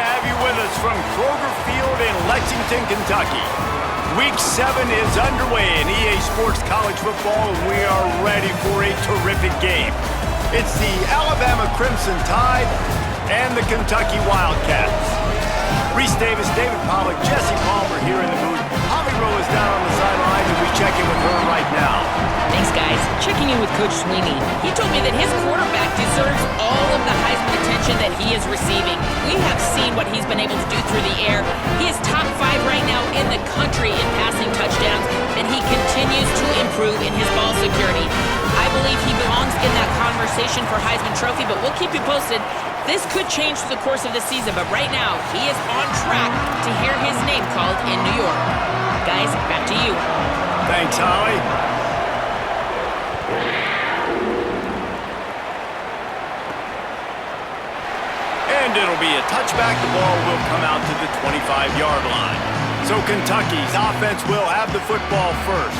to have you with us from Kroger Field in Lexington, Kentucky. Week 7 is underway in EA Sports College Football, and we are ready for a terrific game. It's the Alabama Crimson Tide and the Kentucky Wildcats. Reese Davis, David Pollack, Jesse Palmer here in the booth. Holly Rowe is down on the sideline, and we check in with her right now. Thanks, guys. Checking in with Coach Sweeney. He told me that his quarterback deserves all of the Heisman attention that he is receiving. We have seen what he's been able to do through the air. He is top 5 right now in the country in passing touchdowns, and he continues to improve in his ball security. I believe he belongs in that conversation for Heisman Trophy, but we'll keep you posted. This could change through the course of the season, but right now, he is on track to hear his name called in New York. Guys, back to you. Thanks, Holly. And it'll be a touchback. The ball will come out to the 25-yard line. So Kentucky's offense will have the football first.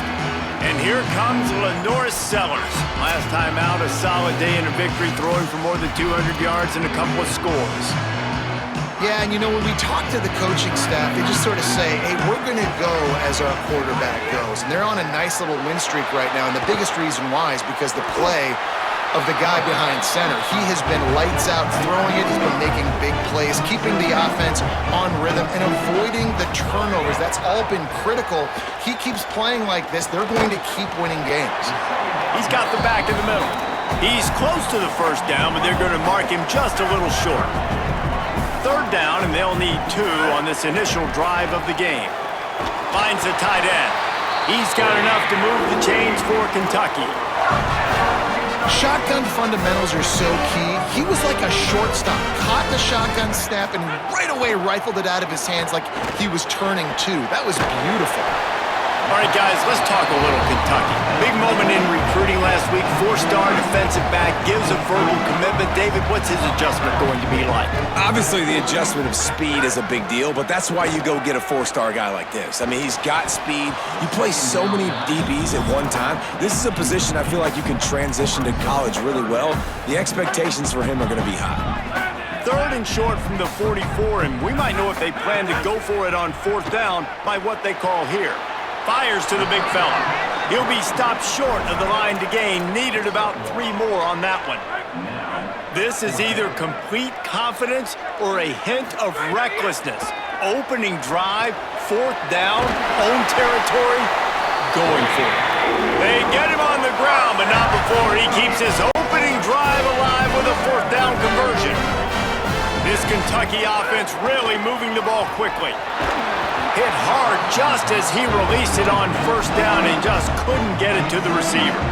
And here comes Lenoris Sellers. Last time out, a solid day in a victory, throwing for more than 200 yards and a couple of scores. Yeah, and you know, when we talk to the coaching staff, they just sort of say, hey, we're going to go as our quarterback goes. And they're on a nice little win streak right now, and the biggest reason why is because the play of the guy behind center. He has been lights out throwing it. He's been making big plays, keeping the offense on rhythm, and avoiding the turnovers. That's all been critical. He keeps playing like this, they're going to keep winning games. He's got the back in the middle. He's close to the first down, but they're going to mark him just a little short. Third down, and they'll need 2 on this initial drive of the game. Finds the tight end. He's got enough to move the chains for Kentucky. Shotgun fundamentals are so key. He was like a shortstop, caught the shotgun snap and right away rifled it out of his hands like he was turning 2. That was beautiful. All right, guys, let's talk a little Kentucky. Big moment in recruiting last week. 4-star defensive back gives a verbal commitment. David, what's his adjustment going to be like? Obviously, the adjustment of speed is a big deal, but that's why you go get a 4-star guy like this. I mean, he's got speed. You play so many DBs at one time. This is a position I feel like you can transition to college really well. The expectations for him are going to be high. Third and short from the 44, and we might know if they plan to go for it on 4th down by what they call here. Fires to the big fella. He'll be stopped short of the line to gain. Needed about 3 more on that one. This is either complete confidence or a hint of recklessness. Opening drive, 4th down, own territory, going for it. They get him on the ground, but not before he keeps his opening drive alive with a 4th down conversion. This Kentucky offense really moving the ball quickly. Hit hard just as he released it on 1st down and just couldn't get it to the receiver.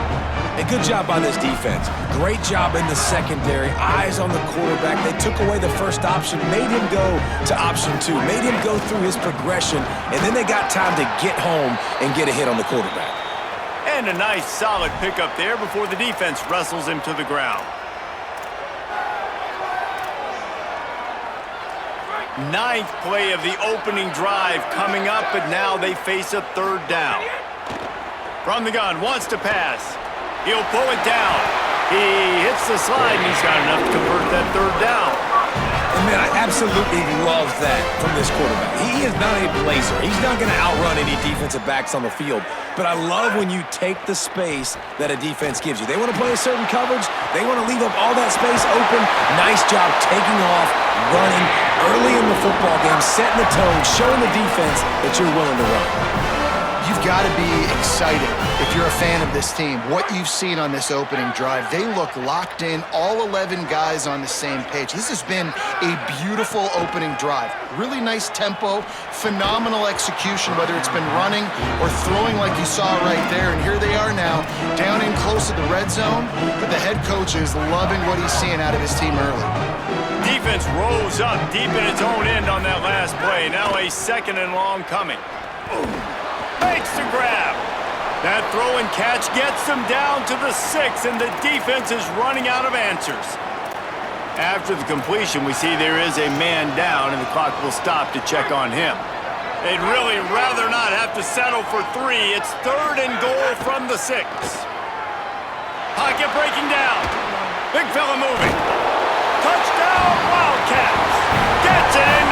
A good job by this defense. Great job in the secondary. Eyes on the quarterback. They took away the first option, made him go to option 2, made him go through his progression, and then they got time to get home and get a hit on the quarterback. And a nice solid pickup there before the defense wrestles him to the ground. 9th play of the opening drive coming up, but now they face a 3rd down. From the gun, wants to pass. He'll pull it down. He hits the slide, and he's got enough to convert that 3rd down. And man, I absolutely love that from this quarterback. He is not a blazer. He's not going to outrun any defensive backs on the field. But I love when you take the space that a defense gives you. They want to play a certain coverage. They want to leave up all that space open. Nice job taking off, running early in the football game, setting the tone, showing the defense that you're willing to run. You've got to be excited if you're a fan of this team. What you've seen on this opening drive, they look locked in, all 11 guys on the same page. This has been a beautiful opening drive. Really nice tempo, phenomenal execution, whether it's been running or throwing like you saw right there. And here they are now, down in close to the red zone, but the head coach is loving what he's seeing out of his team early. Defense rose up deep in its own end on that last play. Now a 2nd and long coming. Makes the grab. That throw and catch gets them down to the 6, and the defense is running out of answers. After the completion, we see there is a man down, and the clock will stop to check on him. They'd really rather not have to settle for 3. It's 3rd and goal from the 6. Pocket breaking down. Big fella moving. Touchdown, Wildcats. Gets it.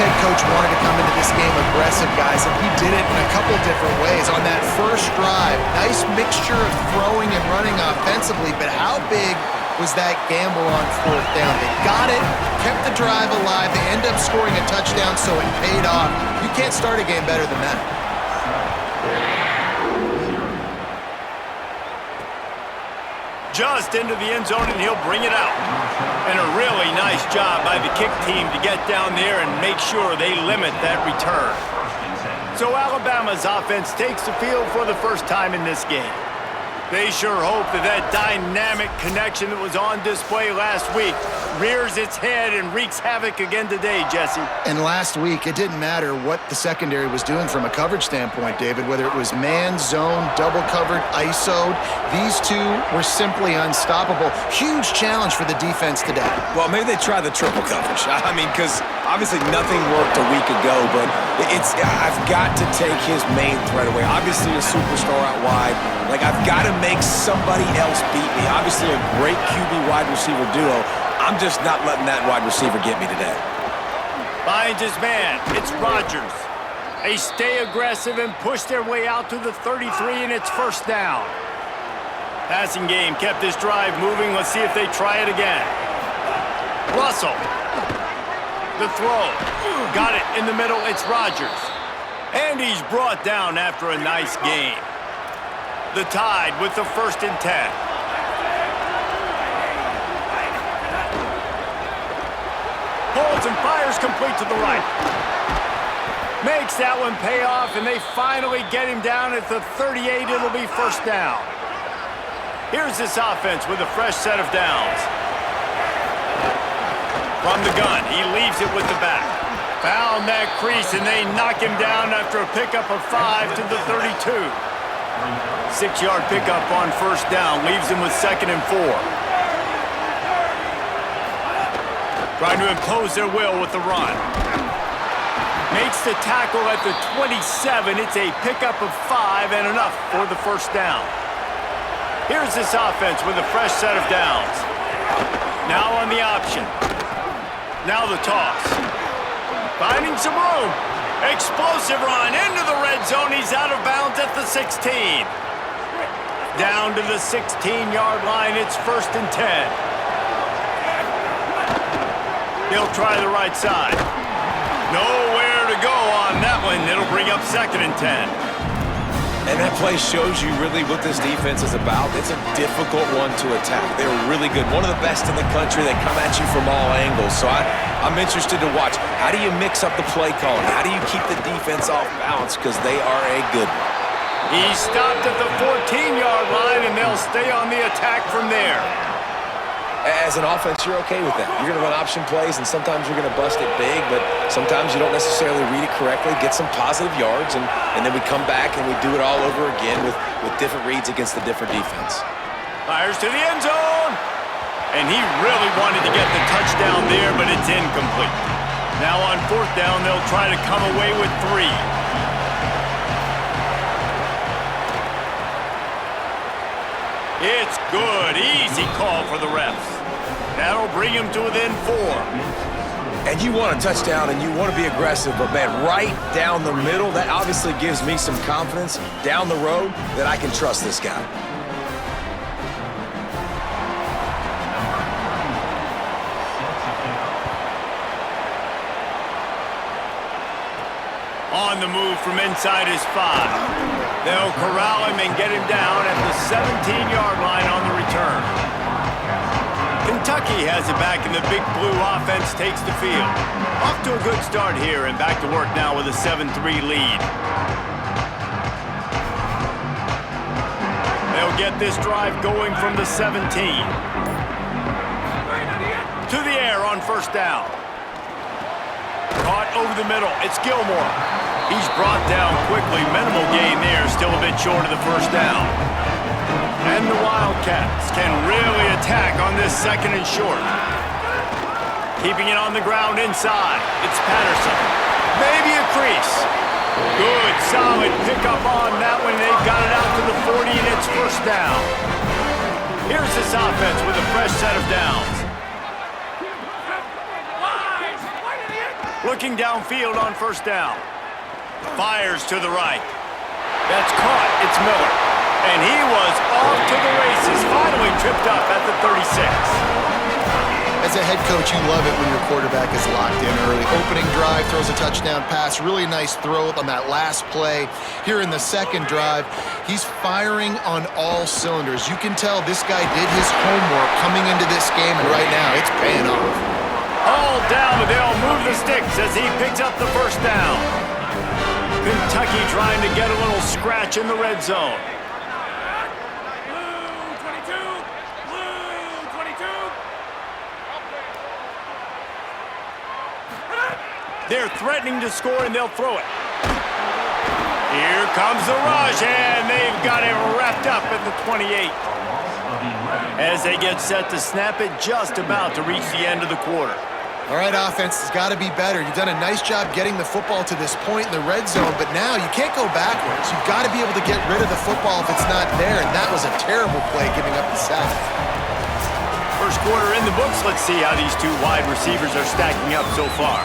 head coach wanted to come into this game aggressive, guys, and he did it in a couple different ways. On that first drive, nice mixture of throwing and running offensively, but how big was that gamble on fourth down? They got it, kept the drive alive, they end up scoring a touchdown, so it paid off. You can't start a game better than that. Just into the end zone, and he'll bring it out. And a really nice job by the kick team to get down there and make sure they limit that return. So Alabama's offense takes the field for the first time in this game. They sure hope that that dynamic connection that was on display last week rears its head and wreaks havoc again today, Jesse. And last week, it didn't matter what the secondary was doing from a coverage standpoint, David, whether it was man, zone, double covered, ISO'd. These two were simply unstoppable. Huge challenge for the defense today. Well, maybe they try the triple coverage. I mean, because obviously nothing worked a week ago, but I've got to take his main threat away. Obviously a superstar out wide. Like, I've got to make somebody else beat me. Obviously a great QB wide receiver duo. I'm just not letting that wide receiver get me today. Finds his man. It's Rodgers. They stay aggressive and push their way out to the 33, and it's first down. Passing game kept this drive moving. Let's see if they try it again. Russell. The throw. Got it in the middle. It's Rodgers. And he's brought down after a nice game. The Tide with the 1st and 10. Holds and fires complete to the right. Makes that one pay off, and they finally get him down at the 38. It'll be first down. Here's this offense with a fresh set of downs. From the gun, he leaves it with the back. Found that crease, and they knock him down after a pickup of 5 to the 32. 6-yard pickup on first down, leaves him with 2nd and 4. Trying to impose their will with the run. Makes the tackle at the 27. It's a pickup of 5 and enough for the first down. Here's this offense with a fresh set of downs. Now on the option. Now the toss. Finding some room. Explosive run into the red zone. He's out of bounds at the 16. Down to the 16-yard line. It's 1st and 10. He'll try the right side. Nowhere to go on that one. It'll bring up 2nd and 10. And that play shows you really what this defense is about. It's a difficult one to attack. They're really good. One of the best in the country. They come at you from all angles. So I'm interested to watch. How do you mix up the play calling? How do you keep the defense off balance? Because they are a good one. He stopped at the 14-yard line, and they'll stay on the attack from there. As an offense, you're okay with that. You're going to run option plays, and sometimes you're going to bust it big, but sometimes you don't necessarily read it correctly, get some positive yards, and then we come back and we do it all over again with different reads against the different defense. Fires to the end zone. And he really wanted to get the touchdown there, but it's incomplete. Now on 4th down, they'll try to come away with 3. It's good. Easy call for the refs. That'll bring him to within 4. And you want a touchdown and you want to be aggressive, but man, right down the middle, that obviously gives me some confidence down the road that I can trust this guy. On the move from inside his 5. They'll corral him and get him down at the 17-yard line on the return. Kentucky has it back, and the Big Blue offense takes the field. Off to a good start here, and back to work now with a 7-3 lead. They'll get this drive going from the 17. To the air on first down. Caught over the middle. It's Gilmore. He's brought down quickly. Minimal gain there. Still a bit short of the first down. And the Wildcats can really attack on this 2nd and short. Keeping it on the ground inside. It's Patterson. Maybe a crease. Good, solid pickup on that one. They've got it out to the 40, and it's first down. Here's this offense with a fresh set of downs. Looking downfield on first down. Fires to the right. That's caught. It's Miller. And he was off to the races, finally tripped up at the 36. As a head coach, you love it when your quarterback is locked in early. Opening drive, throws a touchdown pass. Really nice throw on that last play. Here in the second drive, he's firing on all cylinders. You can tell this guy did his homework coming into this game, and right now it's paying off. All down, but they'll move the sticks as he picks up the first down. Kentucky trying to get a little scratch in the red zone. They're threatening to score, and they'll throw it. Here comes the rush, and they've got it wrapped up at the 28. As they get set to snap it, just about to reach the end of the quarter. All right, offense has got to be better. You've done a nice job getting the football to this point in the red zone, but now you can't go backwards. You've got to be able to get rid of the football if it's not there, and that was a terrible play giving up the sack. First quarter in the books. Let's see how these two wide receivers are stacking up so far.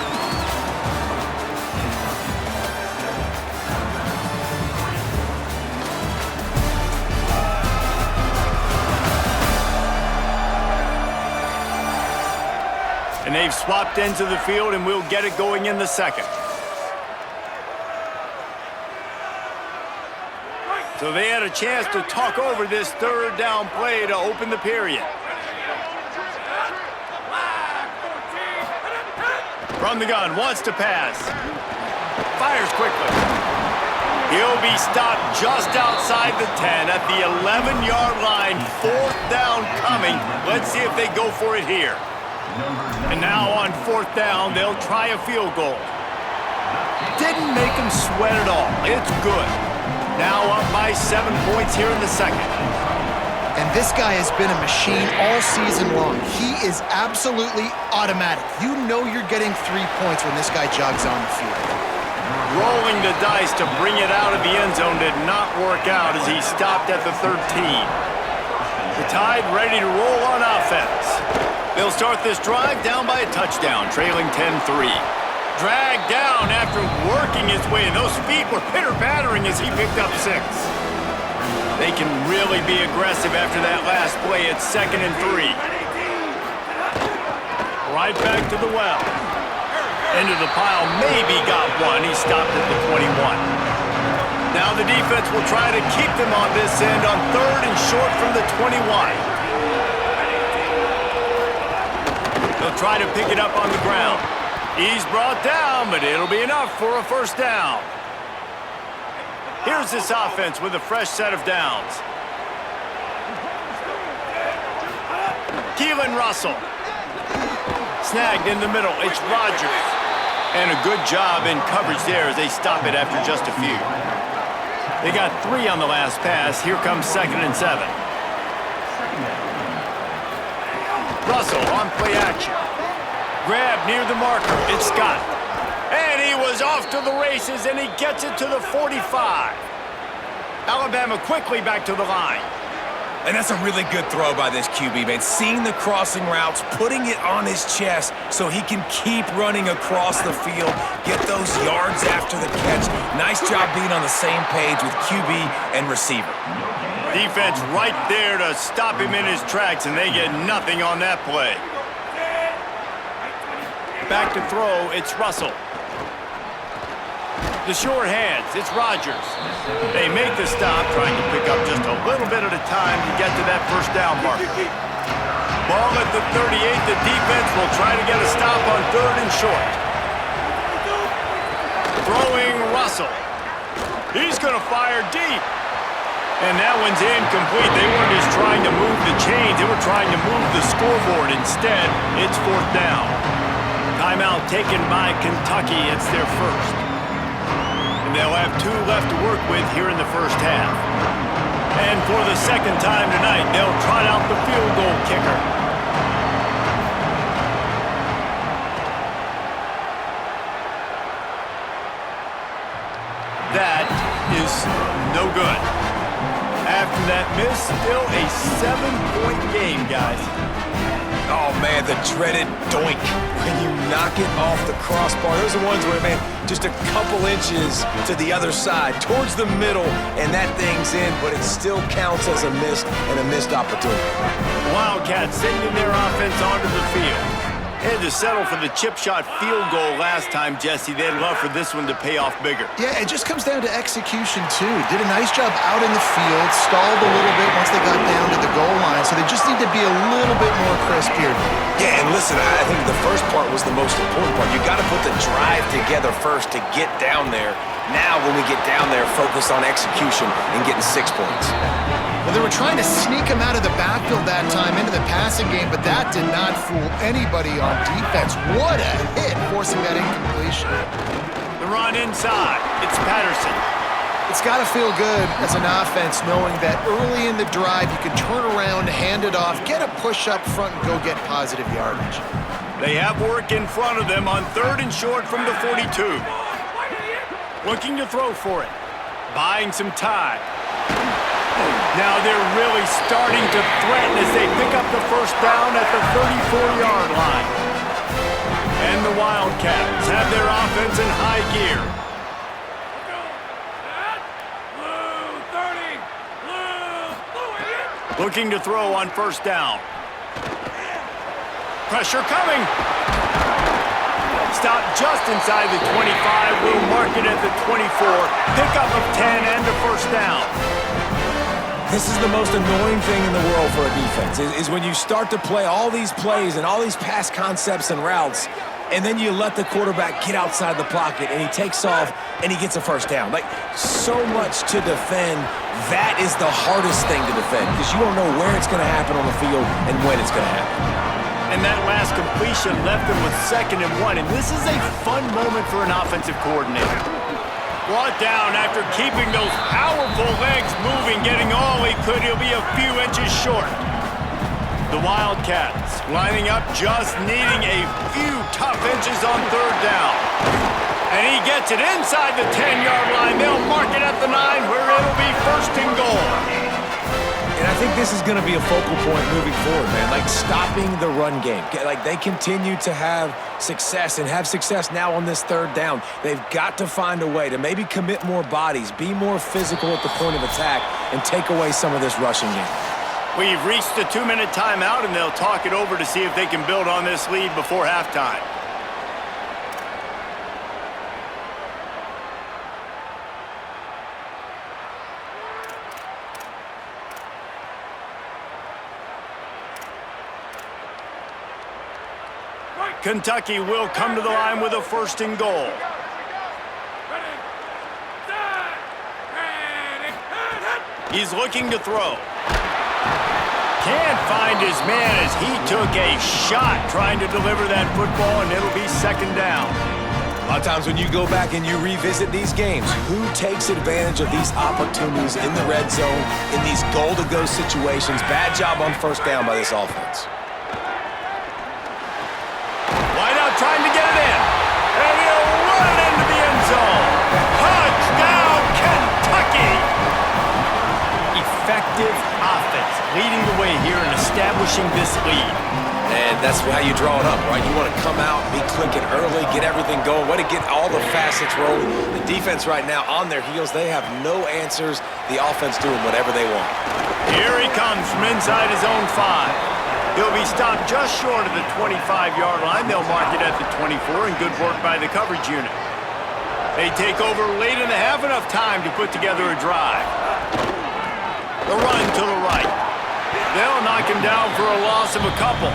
And they've swapped ends of the field, and we'll get it going in the second. So they had a chance to talk over this third down play to open the period. From the gun, wants to pass. Fires quickly. He'll be stopped just outside the 10 at the 11-yard line. Fourth down coming. Let's see if they go for it here. And now on fourth down, they'll try a field goal. Didn't make them sweat at all. It's good. Now up by 7 points here in the second. And this guy has been a machine all season long. He is absolutely automatic. You know you're getting 3 points when this guy jogs on the field. Rolling the dice to bring it out of the end zone did not work out as he stopped at the 13. The Tide ready to roll on offense. They'll start this drive down by a touchdown, trailing 10-3. Dragged down after working his way, and those feet were pitter-pattering as he picked up 6. They can really be aggressive after that last play. It's 2nd and 3. Right back to the well. Into the pile, maybe got one. He stopped at the 21. Now the defense will try to keep them on this end on 3rd and short from the 21. They'll try to pick it up on the ground. He's brought down, but it'll be enough for a first down. Here's this offense with a fresh set of downs. Keelan Russell. Snagged in the middle. It's Rodgers. And a good job in coverage there as they stop it after just a few. They got 3 on the last pass. Here comes 2nd and 7. Russell on play action. Grab near the marker. It's Scott. And he was off to the races, and he gets it to the 45. Alabama quickly back to the line. And that's a really good throw by this QB, man. Seeing the crossing routes, putting it on his chest so he can keep running across the field, get those yards after the catch. Nice job being on the same page with QB and receiver. Defense right there to stop him in his tracks, and they get nothing on that play. Back to throw, it's Russell. The short hands, it's Rodgers. They make the stop, trying to pick up just a little bit at a time to get to that first down marker. Ball at the 38, the defense will try to get a stop on 3rd and short. Throwing Russell. He's going to fire deep. And that one's incomplete. They weren't just trying to move the chains, they were trying to move the scoreboard. Instead, it's 4th down. Timeout taken by Kentucky. It's their first. And they'll have 2 left to work with here in the first half. And for the second time tonight, they'll trot out the field goal kicker. That is no good. After that miss, still a 7-point game, guys. Oh, man, the dreaded doink. When you knock it off the crossbar. Those are ones where, man, just a couple inches to the other side, towards the middle, and that thing's in, but it still counts as a missed opportunity. The Wildcats sending their offense onto the field. Had to settle for the chip shot field goal last time, Jesse. They'd love for this one to pay off bigger. Yeah, it just comes down to execution, too. Did a nice job out in the field, stalled a little bit once they got down to the goal line, so they just need to be a little bit more crisp here. Yeah, and listen, I think the first part was the most important part. You got to put the drive together first to get down there. Now, when we get down there, focus on execution and getting 6 points. Well, they were trying to sneak him out of the backfield that time into the passing game, but that did not fool anybody on defense. What a hit, forcing that incompletion. The run inside. It's Patterson. It's got to feel good as an offense knowing that early in the drive you can turn around, hand it off, get a push up front, and go get positive yardage. They have work in front of them on 3rd and short from the 42. Looking to throw for it. Buying some time. Now they're really starting to threaten as they pick up the first down at the 34-yard line. And the Wildcats have their offense in high gear. Looking to throw on first down. Pressure coming. Stop just inside the 25. We'll mark it at the 24. Pickup of 10 and a first down. This is the most annoying thing in the world for a defense, is when you start to play all these plays and all these pass concepts and routes, and then you let the quarterback get outside the pocket, and he takes off, and he gets a first down. Like, so much to defend. That is the hardest thing to defend, because you don't know where it's going to happen on the field and when it's going to happen. And that last completion left them with 2nd and 1, and this is a fun moment for an offensive coordinator. Brought down after keeping those powerful legs moving, getting all he could. He'll be a few inches short. The Wildcats lining up, just needing a few tough inches on 3rd down. And he gets it inside the 10-yard line. They'll mark it at the 9, where it'll be 1st and goal. And I think this is going to be a focal point moving forward, man. Like, stopping the run game. Like, they continue to have success and have success now on this 3rd down. They've got to find a way to maybe commit more bodies, be more physical at the point of attack, and take away some of this rushing game. We've reached the 2-minute timeout, and they'll talk it over to see if they can build on this lead before halftime. Kentucky will come to the line with a 1st and goal. He's looking to throw. Can't find his man as he took a shot trying to deliver that football, and it'll be 2nd down. A lot of times when you go back and you revisit these games, who takes advantage of these opportunities in the red zone, in these goal-to-go situations? Bad job on 1st down by this offense. Trying to get it in, and he'll run it into the end zone. Touchdown, Kentucky! Effective offense, leading the way here and establishing this lead. And that's how you draw it up, right? You want to come out, be clicking early, get everything going, way to get all the facets rolling. The defense right now on their heels, they have no answers. The offense doing whatever they want. Here he comes from inside his own 5. He'll be stopped just short of the 25-yard line. They'll mark it at the 24, and good work by the coverage unit. They take over late in the half, enough time to put together a drive. The run to the right. They'll knock him down for a loss of a couple.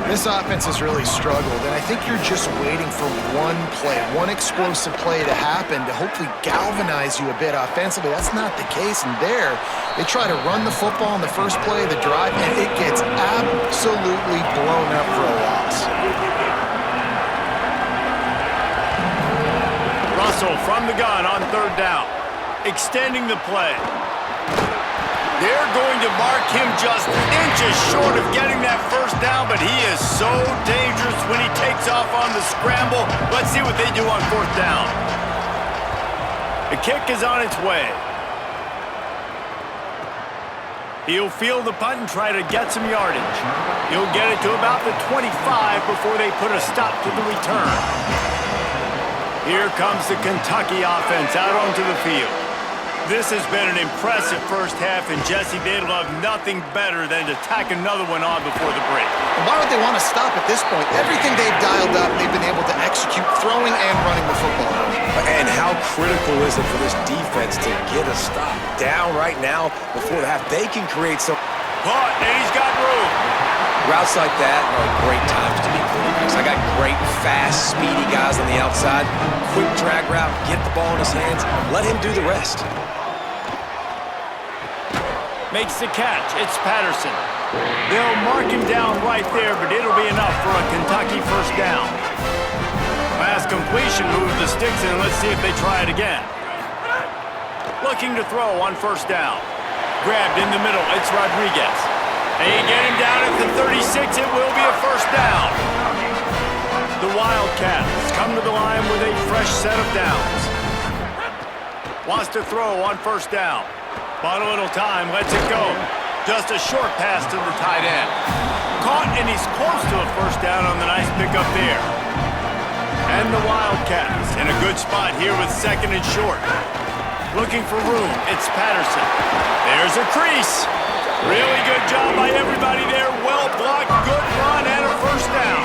This offense has really struggled, and I think you're just waiting for one play, one explosive play to happen to hopefully galvanize you a bit offensively. That's not the case, and there, they try to run the football in the first play of the drive, and it gets absolutely blown up for a loss. Russell from the gun on 3rd down, extending the play. They're going to mark him just inches short of getting that first down, but he is so dangerous when he takes off on the scramble. Let's see what they do on 4th down. The kick is on its way. He'll field the punt and try to get some yardage. He'll get it to about the 25 before they put a stop to the return. Here comes the Kentucky offense out onto the field. This has been an impressive first half, and Jesse, they'd love nothing better than to tack another one on before the break. And why would they want to stop at this point? Everything they've dialed up, they've been able to execute throwing and running the football. And how critical is it for this defense to get a stop down right now before the half? They can create some... Caught, and he's got room. Routes like that are great times to be quarterbacks. I got great, fast, speedy guys on the outside. Quick drag route, get the ball in his hands, let him do the rest. Makes the catch. It's Patterson. They'll mark him down right there, but it'll be enough for a Kentucky first down. Pass completion, move the sticks in, and let's see if they try it again. Looking to throw on first down. Grabbed in the middle. It's Rodriguez. They get him down at the 36. It will be a first down. The Wildcats come to the line with a fresh set of downs. Wants to throw on first down. Bought a little time, lets it go. Just a short pass to the tight end. Caught, and he's close to a first down on the nice pickup there. And the Wildcats in a good spot here with second and short. Looking for room, it's Patterson. There's a crease. Really good job by everybody there. Well blocked, good run, and a first down.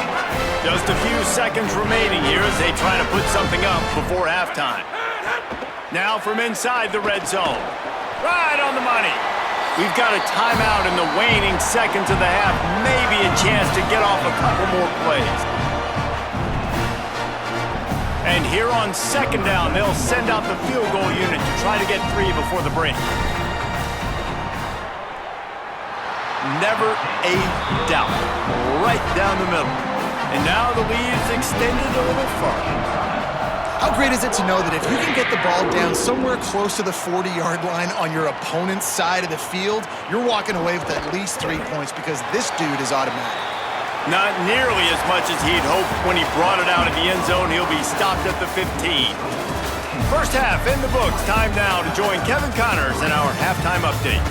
Just a few seconds remaining here as they try to put something up before halftime. Now from inside the red zone. Right on the money. We've got a timeout in the waning seconds of the half. Maybe a chance to get off a couple more plays. And here on second down, they'll send out the field goal unit to try to get 3 before the break. Never a doubt. Right down the middle. And now the lead is extended a little further. How great is it to know that if you can get the ball down somewhere close to the 40-yard line on your opponent's side of the field, you're walking away with at least 3 points because this dude is automatic. Not nearly as much as he'd hoped when he brought it out of the end zone. He'll be stopped at the 15. First half in the books. Time now to join Kevin Connors in our halftime update.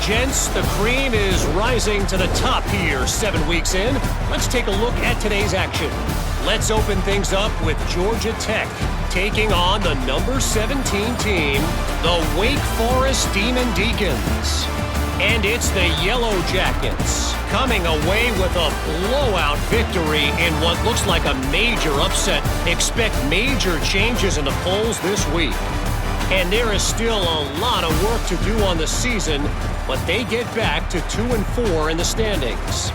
Gents, the cream is rising to the top here 7 weeks in. Let's take a look at today's action. Let's open things up with Georgia Tech taking on the number 17 team, the Wake Forest Demon Deacons. And it's the Yellow Jackets coming away with a blowout victory in what looks like a major upset. Expect major changes in the polls this week. And there is still a lot of work to do on the season, but they get back to 2-4 in the standings.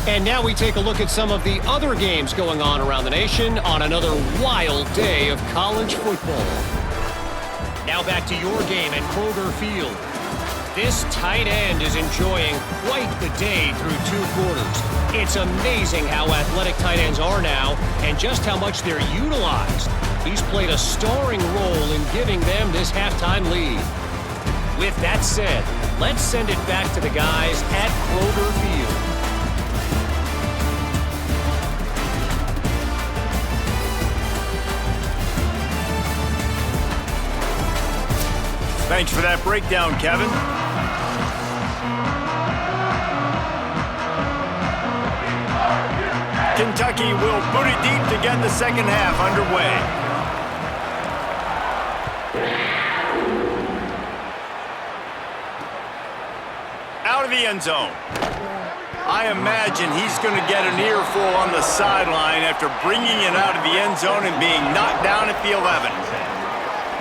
And now we take a look at some of the other games going on around the nation on another wild day of college football. Now back to your game at Kroger Field. This tight end is enjoying quite the day through 2 quarters. It's amazing how athletic tight ends are now and just how much they're utilized. He's played a starring role in giving them this halftime lead. With that said, let's send it back to the guys at Kroger Field. Thanks for that breakdown, Kevin. Kentucky will boot it deep to get the second half underway. Out of the end zone. I imagine he's going to get an earful on the sideline after bringing it out of the end zone and being knocked down at the 11.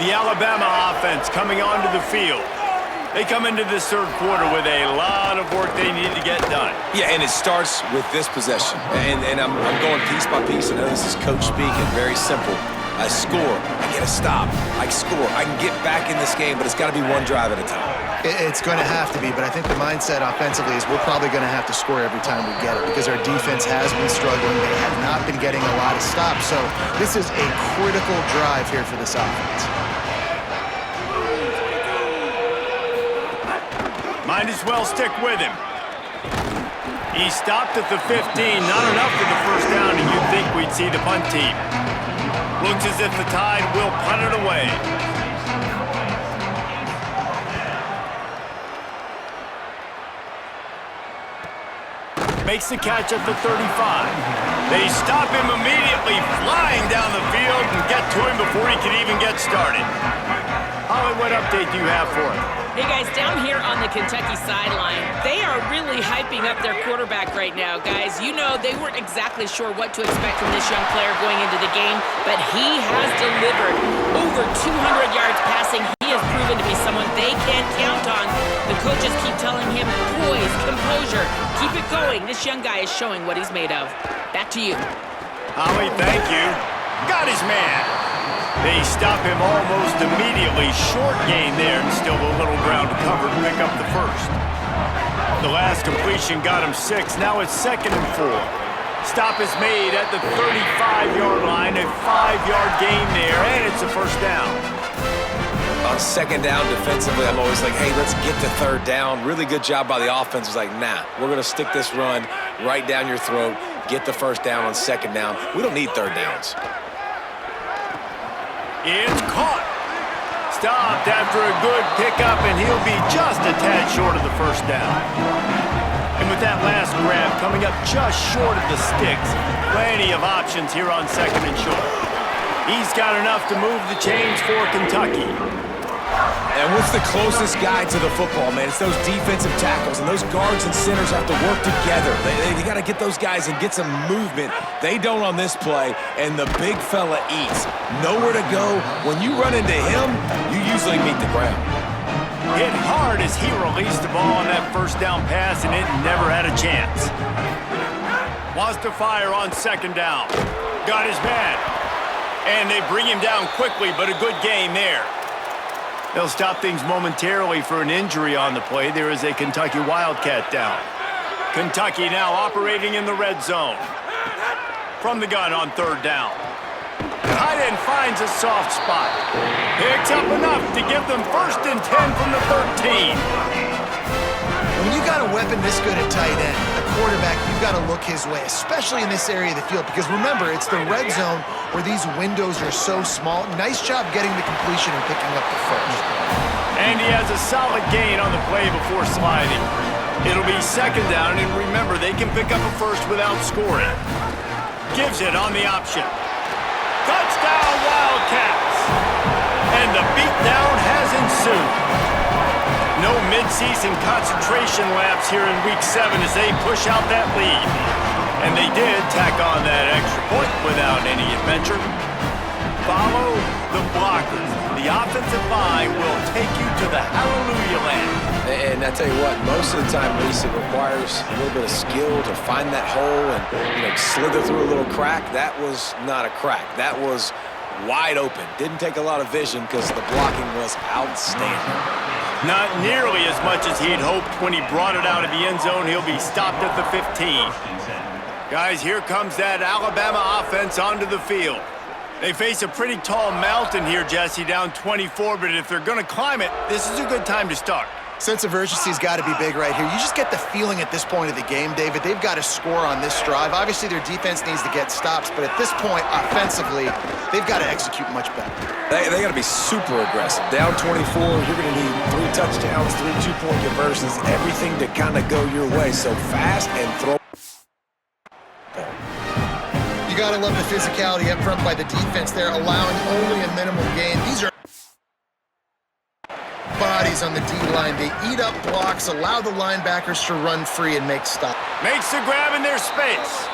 The Alabama offense coming onto the field. They come into this third quarter with a lot of work they need to get done. Yeah, and it starts with this possession. And I'm going piece by piece. I know this is coach speaking. Very simple. I score. I get a stop. I score. I can get back in this game, but it's got to be one drive at a time. It's going to have to be, but I think the mindset offensively is we're probably going to have to score every time we get it because our defense has been struggling. They have not been getting a lot of stops. So this is a critical drive here for this offense. Might as well stick with him. He stopped at the 15. Not enough for the first down, and you'd think we'd see the punt team. Looks as if the Tide will punt it away. makes the catch at the 35. They stop him immediately, flying down the field and get to him before he can even get started. Holly, what update do you have for him? Hey guys, down here on the Kentucky sideline, they are really hyping up their quarterback right now, guys. You know, they weren't exactly sure what to expect from this young player going into the game, but he has delivered over 200 yards passing. He has proven to be someone they can count on. The coaches keep telling him, poise, composure, keep it going. This young guy is showing what he's made of. Back to you. Holly, thank you. Got his man. They stop him almost immediately. Short gain there and still a little ground to cover to pick up the first. The last completion got him 6. Now it's 2nd and 4. Stop is made at the 35-yard line. A 5-yard gain there, and it's a first down. On 2nd down defensively, I'm always like, hey, let's get to 3rd down. Really good job by the offense. It's like, nah, we're going to stick this run right down your throat, get the first down on 2nd down. We don't need 3rd downs. It's caught. Stopped after a good pickup, and he'll be just a tad short of the first down. And with that last grab coming up just short of the sticks, plenty of options here on 2nd and short. He's got enough to move the chains for Kentucky. And what's the closest guy to the football, man? It's those defensive tackles, and those guards and centers have to work together. They got to get those guys and get some movement. They don't on this play, and the big fella eats. Nowhere to go. When you run into him, you usually meet the ground. Hit hard as he released the ball on that first down pass, and it never had a chance. Wants to fire on 2nd down. Got his man. And they bring him down quickly, but a good gain there. They'll stop things momentarily for an injury on the play. There is a Kentucky Wildcat down. Kentucky now operating in the red zone. From the gun on 3rd down. Tight end finds a soft spot. Picks up enough to give them 1st and 10 from the 13. When you got a weapon this good at tight end, a quarterback, you've got to look his way, especially in this area of the field. Because remember, it's the red zone where these windows are so small. Nice job getting the completion and picking up the first. And he has a solid gain on the play before sliding. It'll be 2nd down, and remember, they can pick up a first without scoring. Gives it on the option. Touchdown, Wildcats! And the beatdown has ensued. No mid-season concentration laps here in Week 7 as they push out that lead. And they did tack on that extra point without any adventure. Follow the blockers. The offensive line will take you to the hallelujah land. And I tell you what, most of the time, Reese, it requires a little bit of skill to find that hole and slither through a little crack. That was not a crack. That was wide open. Didn't take a lot of vision because the blocking was outstanding. Not nearly as much as he'd hoped when he brought it out of the end zone. He'll be stopped at the 15. Guys, here comes that Alabama offense onto the field. They face a pretty tall mountain here, Jesse, down 24, but if they're going to climb it, this is a good time to start. Sense of urgency's got to be big right here. You just get the feeling at this point of the game, David, they've got to score on this drive. Obviously, their defense needs to get stops, but at this point, offensively, they've got to execute much better. They got to be super aggressive. Down 24, you're going to need 3 touchdowns, 3 two-point conversions, everything to kind of go your way. So fast and throw. You got to love the physicality up front by the defense there, allowing only a minimal gain. These are bodies on the D-line. They eat up blocks, allow the linebackers to run free and make stops. Makes the grab in their space.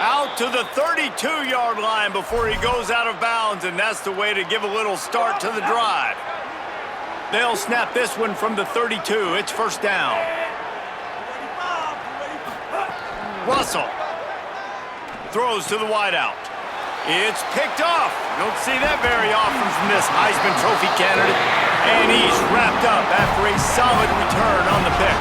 Out to the 32-yard line before he goes out of bounds, and that's the way to give a little start to the drive. They'll snap this one from the 32. It's 1st down. Russell throws to the wideout. It's picked off. Don't see that very often from this Heisman Trophy candidate. And he's wrapped up after a solid return on the pick.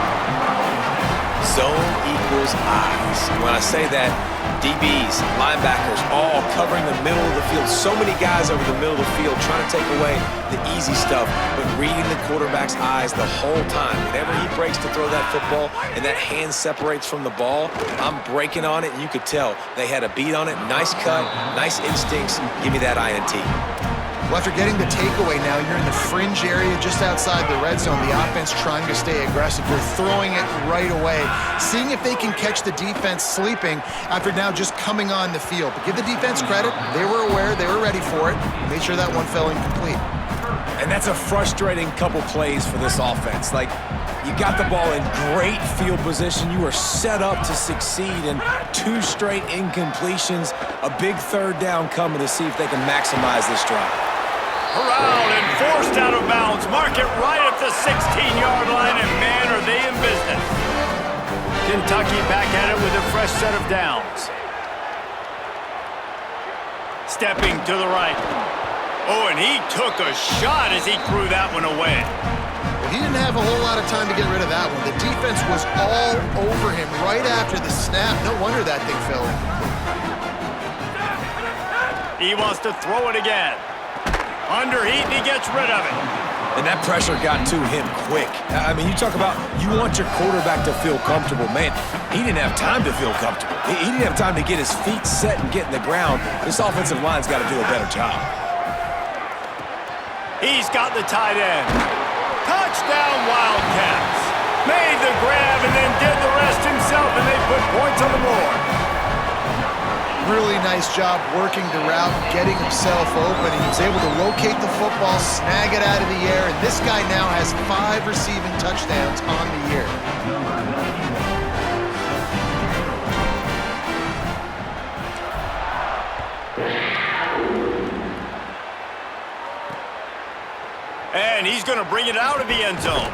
Zone equals eyes. When I say that, DBs, linebackers, all covering the middle of the field. So many guys over the middle of the field trying to take away the easy stuff, but reading the quarterback's eyes the whole time. Whenever he breaks to throw that football and that hand separates from the ball, I'm breaking on it, and you could tell they had a beat on it. Nice cut, nice instincts. Give me that INT. Well, after getting the takeaway now, you're in the fringe area just outside the red zone. The offense trying to stay aggressive. They're throwing it right away, seeing if they can catch the defense sleeping after now just coming on the field. But give the defense credit. They were aware. They were ready for it. Made sure that one fell incomplete. And that's a frustrating couple plays for this offense. Like, you got the ball in great field position. You are set up to succeed, and 2 straight incompletions. A big third down coming to see if they can maximize this drive. Corralled and forced out of bounds. Mark it right at the 16-yard line, and man, are they in business. Kentucky back at it with a fresh set of downs. Stepping to the right. Oh, and he took a shot as he threw that one away. Well, he didn't have a whole lot of time to get rid of that one. The defense was all over him right after the snap. No wonder that thing fell in. He wants to throw it again. Under heat, and he gets rid of it. And that pressure got to him quick. I mean, you talk about you want your quarterback to feel comfortable. Man, he didn't have time to feel comfortable. He didn't have time to get his feet set and get in the ground. This offensive line's got to do a better job. He's got the tight end. Touchdown, Wildcats. Made the grab and then did the rest himself, and they put points on the board. Really nice job working the route, getting himself open. He was able to locate the football, snag it out of the air, and this guy now has 5 receiving touchdowns on the year. And he's going to bring it out of the end zone.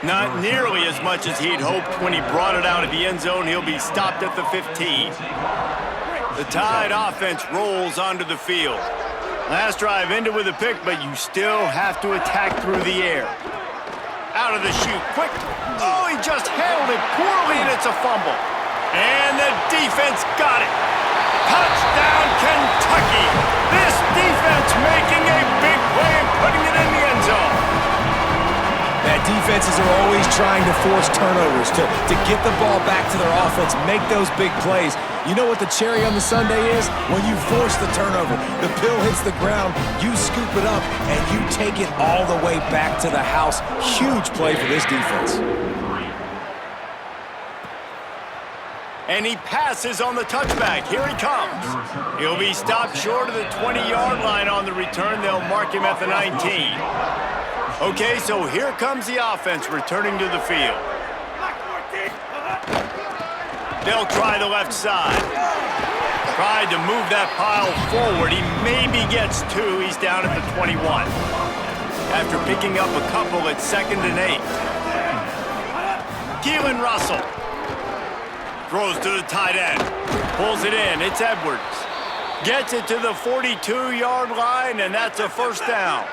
Not nearly as much as he'd hoped when he brought it out of the end zone. He'll be stopped at the 15. The Tide offense rolls onto the field. Last drive ended with a pick, but you still have to attack through the air. Out of the chute, quick. Oh, he just handled it poorly, and it's a fumble. And the defense got it. Touchdown, Kentucky. This defense making a big play and putting it in the end zone. That defenses are always trying to force turnovers, to get the ball back to their offense, make those big plays. You know what the cherry on the sundae is? When you force the turnover, the pill hits the ground, you scoop it up, and you take it all the way back to the house. Huge play for this defense. And he passes on the touchback. Here he comes. He'll be stopped short of the 20-yard line on the return. They'll mark him at the 19. Okay, so here comes the offense returning to the field. They'll try the left side. Tried to move that pile forward. He maybe gets 2. He's down at the 21. After picking up a couple at 2nd and 8. Keelan Russell. Throws to the tight end. Pulls it in. It's Edwards. Gets it to the 42-yard line, and that's a first down.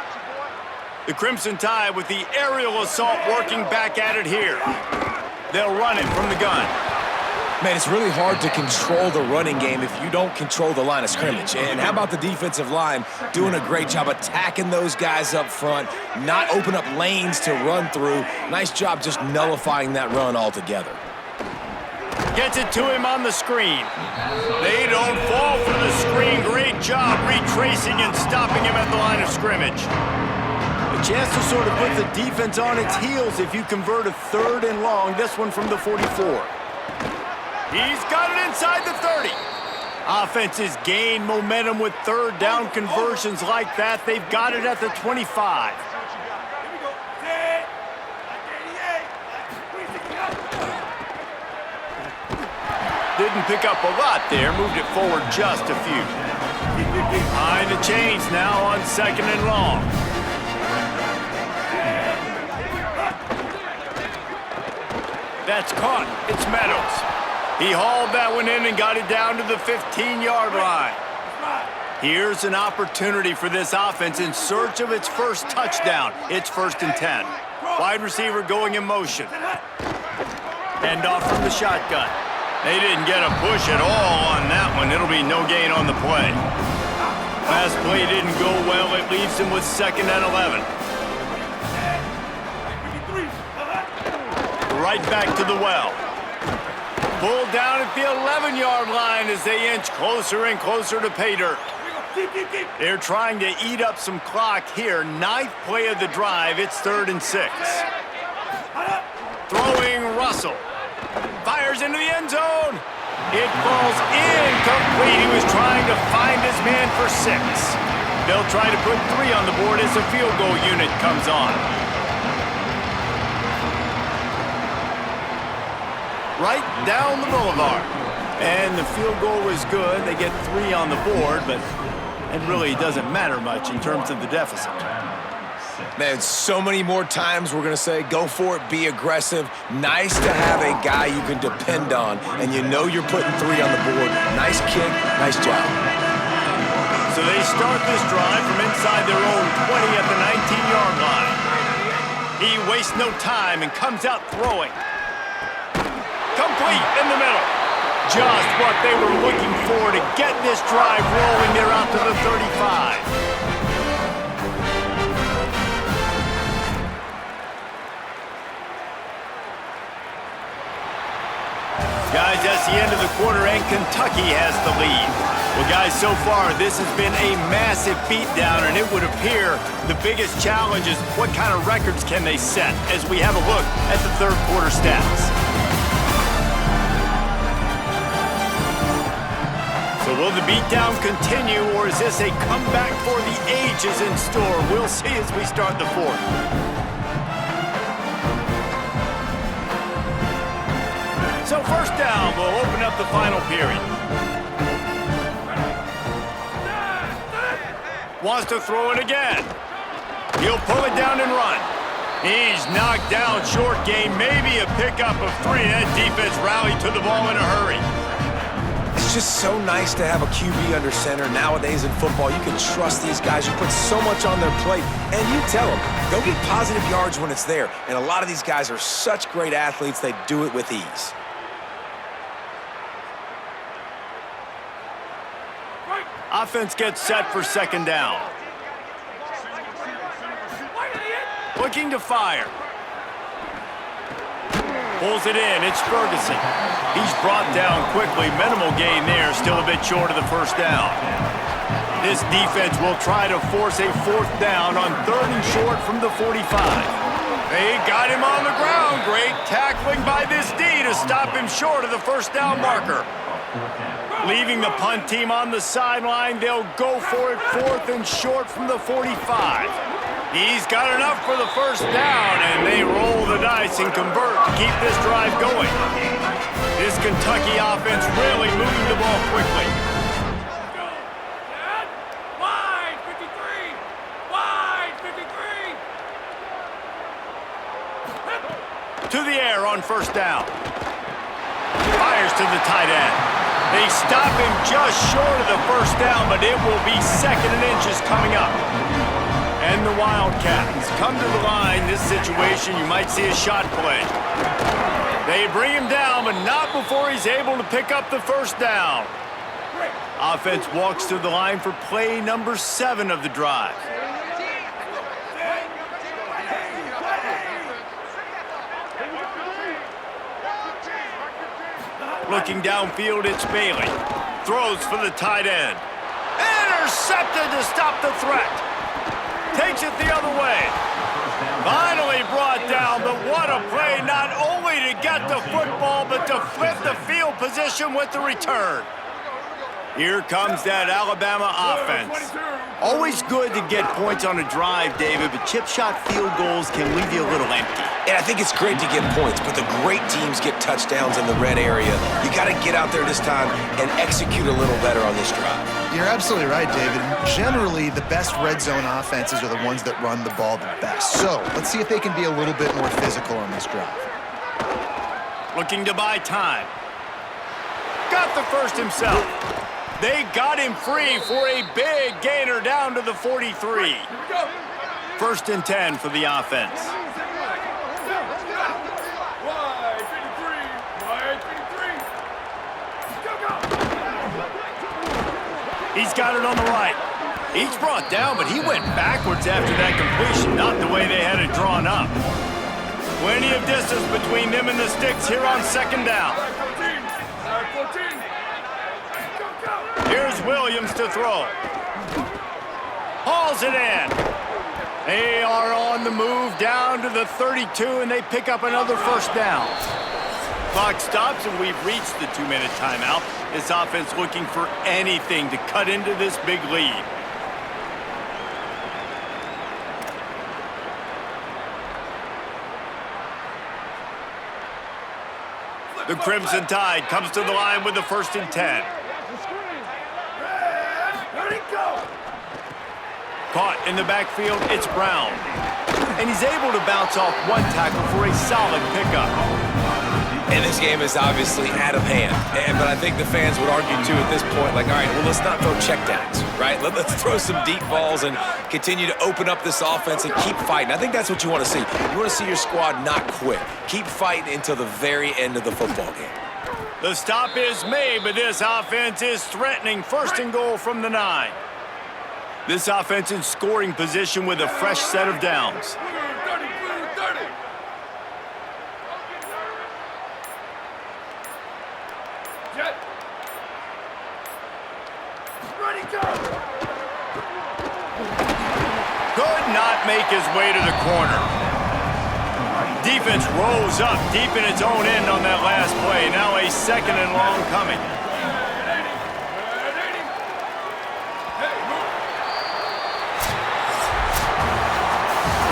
The Crimson Tide with the aerial assault working back at it here. They'll run it from the gun. Man, it's really hard to control the running game if you don't control the line of scrimmage. And how about the defensive line doing a great job attacking those guys up front, not open up lanes to run through. Nice job just nullifying that run altogether. Gets it to him on the screen. They don't fall for the screen. Great job retracing and stopping him at the line of scrimmage. A chance to sort of put the defense on its heels if you convert a 3rd and long. This one from the 44. He's got it inside the 30. Offenses gain momentum with 3rd down conversions like that. They've got it at the 25. Didn't pick up a lot there. Moved it forward just a few. Behind the chains now on 2nd and long. That's caught. It's Meadows. He hauled that one in and got it down to the 15-yard line. Here's an opportunity for this offense in search of its first touchdown. It's 1st and 10. Wide receiver going in motion. Hand off from the shotgun. They didn't get a push at all on that one. It'll be no gain on the play. Last play didn't go well. It leaves him with 2nd and 11. Right back to the well. Pulled down at the 11-yard line as they inch closer and closer to pay dirt. They're trying to eat up some clock here. 9th play of the drive. It's 3rd and 6. Throwing Russell. Fires into the end zone. It falls incomplete. He was trying to find his man for 6. They'll try to put 3 on the board as the field goal unit comes on. Right down the boulevard. And the field goal was good. They get 3 on the board, but it really doesn't matter much in terms of the deficit. Man, so many more times we're going to say, go for it, be aggressive. Nice to have a guy you can depend on, and you know you're putting 3 on the board. Nice kick, nice job. So they start this drive from inside their own 20 at the 19-yard line. He wastes no time and comes out throwing. Complete in the middle. Just what they were looking for to get this drive rolling. They're out to the 35. Guys, that's the end of the quarter, and Kentucky has the lead. Well, guys, so far, this has been a massive beatdown, and it would appear the biggest challenge is what kind of records can they set as we have a look at the third quarter stats. So will the beatdown continue, or is this a comeback for the ages in store? We'll see as we start the fourth. So first down, we'll open up the final period. Wants to throw it again. He'll pull it down and run. He's knocked down short game, maybe a pickup of 3. That defense rallied to the ball in a hurry. It's just so nice to have a QB under center. Nowadays in football, you can trust these guys. You put so much on their plate, and you tell them, go get positive yards when it's there. And a lot of these guys are such great athletes, they do it with ease. Offense gets set for second down. Looking to fire. Pulls it in. It's Ferguson. He's brought down quickly. Minimal gain there. Still a bit short of the first down. This defense will try to force a 4th down on 3rd and short from the 45. They got him on the ground. Great tackling by this D to stop him short of the first down marker. Leaving the punt team on the sideline, they'll go for it 4th and short from the 45. He's got enough for the first down, and they roll the dice and convert to keep this drive going. This Kentucky offense really moving the ball quickly. Wide 53! Wide 53! To the air on first down. Fires to the tight end. They stop him just short of the first down, but it will be 2nd and inches coming up. And the Wildcats come to the line. This situation, you might see a shot play. They bring him down, but not before he's able to pick up the first down. Offense walks to the line for play number 7 of the drive. Looking downfield, it's Bailey. Throws for the tight end. Intercepted to stop the threat. Takes it the other way. Finally brought down, but what a play, not only to get the football, but to flip the field position with the return. Here comes that Alabama offense. Always good to get points on a drive, David, but chip shot field goals can leave you a little empty. And I think it's great to get points, but the great teams get touchdowns in the red area. You got to get out there this time and execute a little better on this drive. You're absolutely right, David. Generally, the best red zone offenses are the ones that run the ball the best. So let's see if they can be a little bit more physical on this drive. Looking to buy time. Got the first himself. They got him free for a big gainer down to the 43. 1st and 10 for the offense. He's got it on the right. He's brought down, but he went backwards after that completion, not the way they had it drawn up. Plenty of distance between them and the sticks here on second down. Here's Williams to throw. Hauls it in. They are on the move down to the 32, and they pick up another first down. Clock stops, and we've reached the 2-minute timeout. This offense looking for anything to cut into this big lead. The Crimson Tide comes to the line with the 1st and 10. Caught in the backfield, it's Brown. And he's able to bounce off one tackle for a solid pickup. And this game is obviously out of hand. But I think the fans would argue, too, at this point, like, all right, well, let's not throw checkdowns, right? Let's throw some deep balls and continue to open up this offense and keep fighting. I think that's what you want to see. You want to see your squad not quit. Keep fighting until the very end of the football game. The stop is made, but this offense is threatening. 1st and goal from the 9. This offense in scoring position with a fresh set of downs. Could not make his way to the corner. Defense rose up deep in its own end on that last play. Now a 2nd and long coming.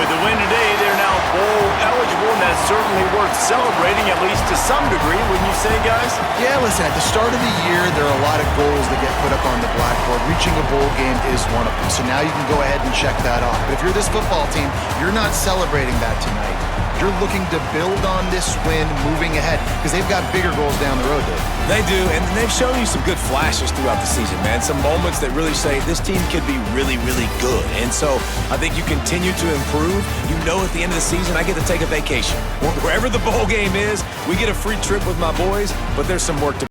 With the win today, they're now bowl eligible, and that's certainly worth celebrating, at least to some degree, wouldn't you say, guys? Yeah, listen, at the start of the year, there are a lot of goals that get put up on the blackboard. Reaching a bowl game is one of them. So now you can go ahead and check that off. But if you're this football team, you're not celebrating that tonight. You're looking to build on this win moving ahead because they've got bigger goals down the road, Dave. They do, and they've shown you some good flashes throughout the season, man. Some moments that really say this team could be really, really good. And so I think you continue to improve. You know at the end of the season, I get to take a vacation. Wherever the bowl game is, we get a free trip with my boys, but there's some work to